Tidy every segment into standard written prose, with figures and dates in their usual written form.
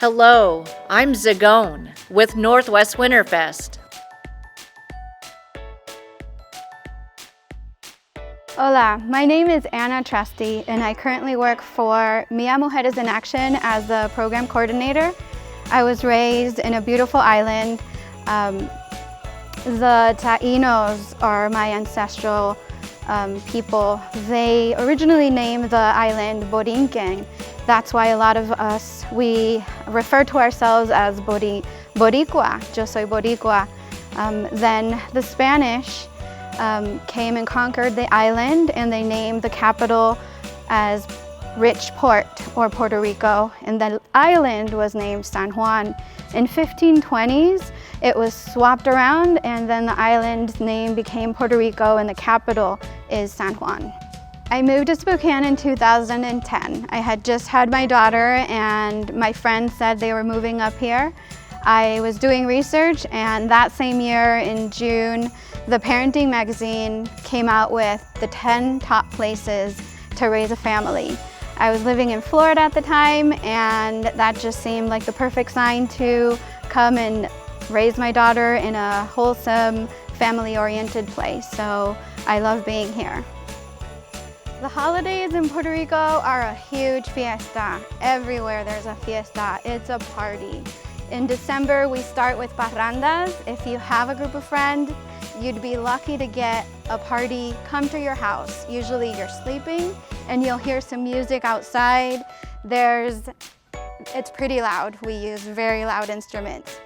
Hello, I'm Zagone with Northwest Winterfest. Hola, my name is Anna Trusty and I currently work for Mia Mujeres in Action as the program coordinator. I was raised in a beautiful island. The Taínos are my ancestral people. They originally named the island Borinquen. That's why a lot of us, we refer to ourselves as Boricua, yo soy Boricua. Then the Spanish came and conquered the island and they named the capital as Rich Port or Puerto Rico, and the island was named San Juan. In 1520s, it was swapped around and then the island's name became Puerto Rico and the capital is San Juan. I moved to Spokane in 2010. I had just had my daughter and my friends said they were moving up here. I was doing research and that same year in June, the Parenting magazine came out with the 10 top places to raise a family. I was living in Florida at the time and that just seemed like the perfect sign to come and raise my daughter in a wholesome, family-oriented place. So I love being here. The holidays in Puerto Rico are a huge fiesta. Everywhere there's a fiesta, it's a party. In December, we start with parrandas. If you have a group of friends, you'd be lucky to get a party come to your house. Usually you're sleeping and you'll hear some music outside. It's pretty loud. We use very loud instruments.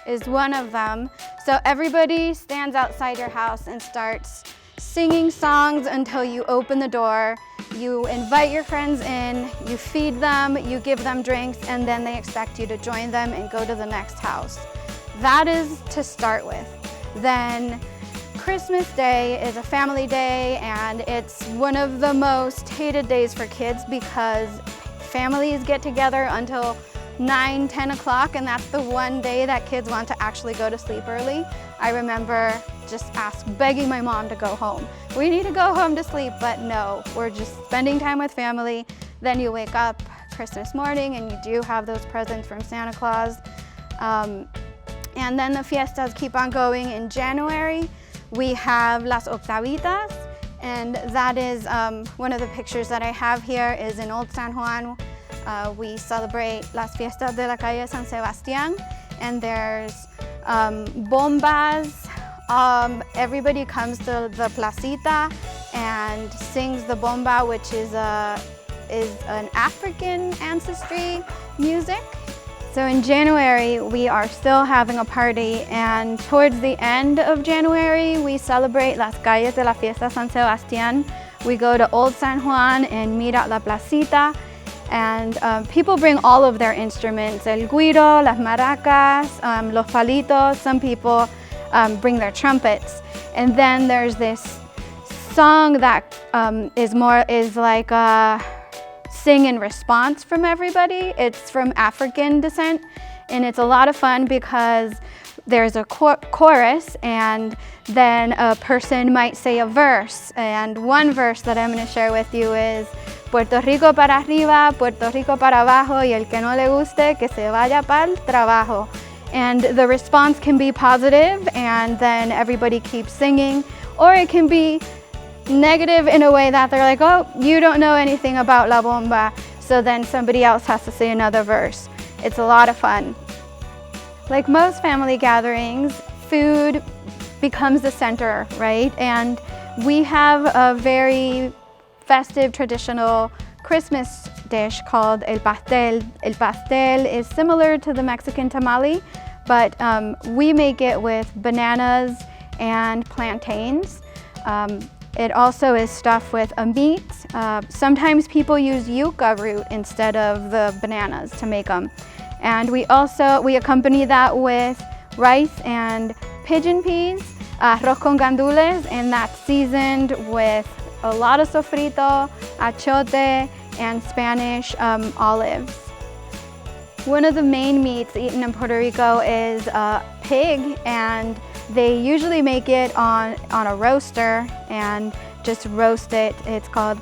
Is one of them. So everybody stands outside your house and starts singing songs until you open the door. You invite your friends in, you feed them, you give them drinks, and then they expect you to join them and go to the next house. That is to start with. Then Christmas Day is a family day and it's one of the most hated days for kids because families get together until 9, 10 o'clock and that's the one day that kids want to actually go to sleep early. I remember just begging my mom to go home. We need to go home to sleep, but no, we're just spending time with family. Then you wake up Christmas morning and you do have those presents from Santa Claus. And then the fiestas keep on going. In January, we have Las Octavitas, and that is one of the pictures that I have here is in Old San Juan. We celebrate Las Fiestas de la Calle San Sebastián, and there's bombas. Everybody comes to the placita and sings the bomba, which is an African ancestry music. So in January, we are still having a party, and towards the end of January, we celebrate Las Calles de la Fiesta San Sebastián. We go to Old San Juan and meet at La Placita, and people bring all of their instruments, el güiro, las maracas, los palitos. Some people bring their trumpets. And then there's this song that is like a sing and response from everybody. It's from African descent and it's a lot of fun because there's a chorus and then a person might say a verse. And one verse that I'm going to share with you is Puerto Rico para arriba, Puerto Rico para abajo, y el que no le guste que se vaya pa'l trabajo. And the response can be positive and then everybody keeps singing, or it can be negative in a way that they're like, oh, you don't know anything about La Bomba, so then somebody else has to say another verse. It's a lot of fun. Like most family gatherings, food becomes the center, right? And we have a very festive, traditional Christmas dish called el pastel. El pastel is similar to the Mexican tamale, but we make it with bananas and plantains. It also is stuffed with a meat. Sometimes people use yuca root instead of the bananas to make them. And we accompany that with rice and pigeon peas, arroz con gandules, and that's seasoned with a lot of sofrito, achote, and Spanish olives. One of the main meats eaten in Puerto Rico is pig, and they usually make it on a roaster and just roast it. It's called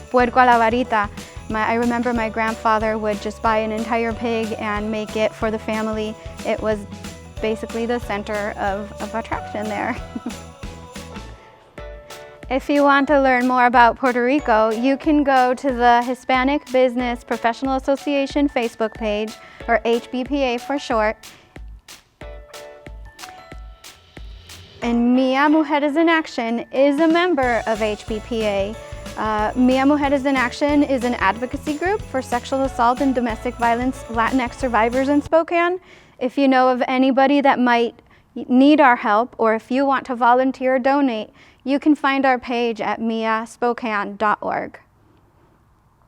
puerco a la varita. I remember my grandfather would just buy an entire pig and make it for the family. It was basically the center of attraction there. If you want to learn more about Puerto Rico, you can go to the Hispanic Business Professional Association Facebook page, or HBPA for short. And Mia Mujeres in Action is a member of HBPA. Mia Mujeres in Action is an advocacy group for sexual assault and domestic violence Latinx survivors in Spokane. If you know of anybody that might need our help, or if you want to volunteer or donate, you can find our page at miaspokane.org.